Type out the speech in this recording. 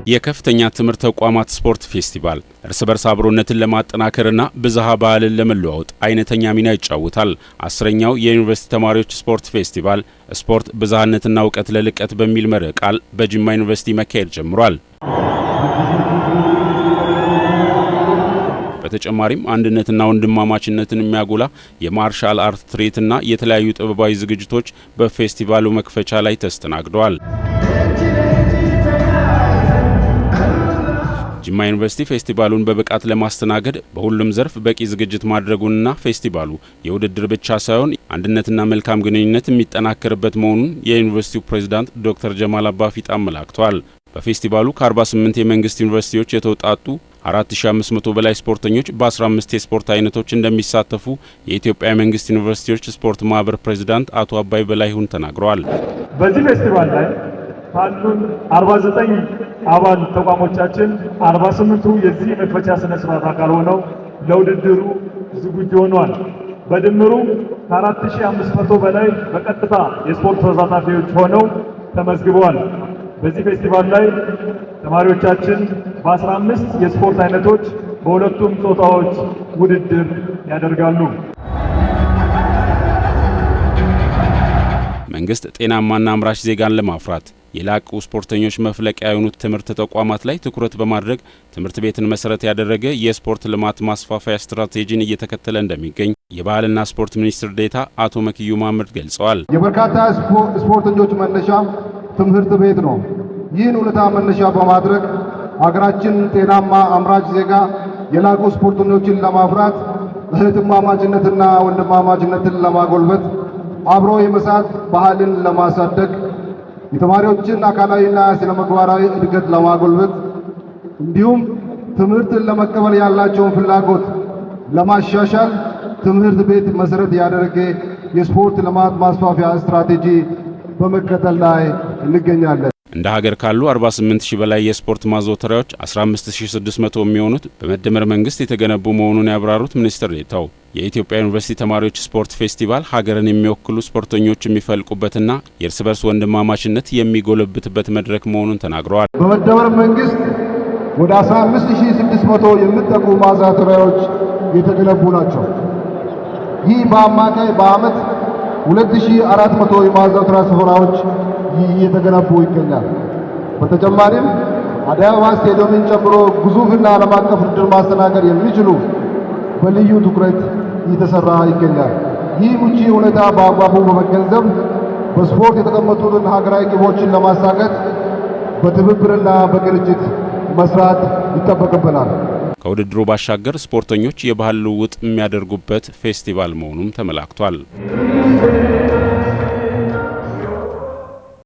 የከፍተኛ ትምህርት ተቋማት ስፖርት ፌስቲቫል እርስ በርስ አብሮነትን ለማጠናከርና ብዝሃ ባህልን ለመለዋወጥ አይነተኛ ሚና ይጫወታል። 10ኛው የዩኒቨርሲቲ ተማሪዎች ስፖርት ፌስቲቫል ስፖርት ብዝሃነትና እውቀት ለልቀት በሚል መርህ ቃል በጅማ ዩኒቨርሲቲ መካሄድ ጀምሯል። በተጨማሪም አንድነትና ወንድማማችነትን የሚያጎላ የማርሻል አርት ትርኢትና የተለያዩ ጥበባዊ ዝግጅቶች በፌስቲቫሉ መክፈቻ ላይ ተስተናግደዋል። ጅማ ዩኒቨርሲቲ ፌስቲቫሉን በብቃት ለማስተናገድ በሁሉም ዘርፍ በቂ ዝግጅት ማድረጉንና ፌስቲቫሉ የውድድር ብቻ ሳይሆን አንድነትና መልካም ግንኙነት የሚጠናከርበት መሆኑን የዩኒቨርሲቲው ፕሬዝዳንት ዶክተር ጀማል አባፊጣ አመላክተዋል። በፌስቲቫሉ ከ48 የመንግስት ዩኒቨርሲቲዎች የተውጣጡ 4500 በላይ ስፖርተኞች በ15 የስፖርት አይነቶች እንደሚሳተፉ የኢትዮጵያ መንግስት ዩኒቨርሲቲዎች ስፖርት ማህበር ፕሬዝዳንት አቶ አባይ በላይሁን ተናግረዋል። በዚህ ፌስቲቫል ላይ ካሉን 49 አባል ተቋሞቻችን 48ቱ የዚህ መክፈቻ ስነ ስርዓት አካል ሆነው ለውድድሩ ዝግጁ ሆነዋል። በድምሩ ከ4500 በላይ በቀጥታ የስፖርት ተሳታፊዎች ሆነው ተመዝግበዋል። በዚህ ፌስቲቫል ላይ ተማሪዎቻችን በ15 የስፖርት አይነቶች በሁለቱም ጾታዎች ውድድር ያደርጋሉ። መንግስት ጤናማና አምራች ዜጋን ለማፍራት የላቁ ስፖርተኞች መፍለቂያ የሆኑት ትምህርት ተቋማት ላይ ትኩረት በማድረግ ትምህርት ቤትን መሰረት ያደረገ የስፖርት ልማት ማስፋፋያ ስትራቴጂን እየተከተለ እንደሚገኝ የባህልና ስፖርት ሚኒስትር ዴኤታ አቶ መክዩ መሐመድ ገልጸዋል። የበርካታ ስፖርተኞች መነሻ ትምህርት ቤት ነው። ይህን ሁኔታ መነሻ በማድረግ ሀገራችን ጤናማ አምራች ዜጋ የላቁ ስፖርተኞችን ለማፍራት እህትማማችነትና ወንድማማችነትን ለማጎልበት አብሮ የመስራት ባህልን ለማሳደግ የተማሪዎችን አካላዊና ስነ ምግባራዊ እድገት ለማጎልበት እንዲሁም ትምህርትን ለመቀበል ያላቸውን ፍላጎት ለማሻሻል ትምህርት ቤት መሰረት ያደረገ የስፖርት ልማት ማስፋፊያ ስትራቴጂ በመከተል ላይ እንገኛለን። እንደ ሀገር ካሉ 48000 በላይ የስፖርት ማዘውተሪያዎች 15600 የሚሆኑት በመደመር መንግስት የተገነቡ መሆኑን ያብራሩት ሚኒስትር ዴኤታው የኢትዮጵያ ዩኒቨርሲቲ ተማሪዎች ስፖርት ፌስቲቫል ሀገርን የሚወክሉ ስፖርተኞች የሚፈልቁበትና የእርስ በርስ ወንድማማችነት የሚጎለብትበት መድረክ መሆኑን ተናግረዋል። በመደመር መንግስት ወደ 15600 የሚጠጉ ማዘውተሪያዎች የተገነቡ ናቸው። ይህ በአማካይ በአመት 2400 የማዘውተሪያ ስፍራዎች እየተገነቡ ይገኛል። በተጨማሪም አዲስ አበባ ስቴዲየምን ጨምሮ ግዙፍና ዓለም አቀፍ ውድድር ማስተናገድ የሚችሉ በልዩ ትኩረት እየተሰራ ይገኛል። ይህ ምቹ ሁኔታ በአግባቡ በመገንዘብ በስፖርት የተቀመጡትን ሀገራዊ ግቦችን ለማሳካት በትብብርና በቅንጅት መስራት ይጠበቅብናል። ከውድድሩ ባሻገር ስፖርተኞች የባህል ልውውጥ የሚያደርጉበት ፌስቲቫል መሆኑም ተመላክቷል።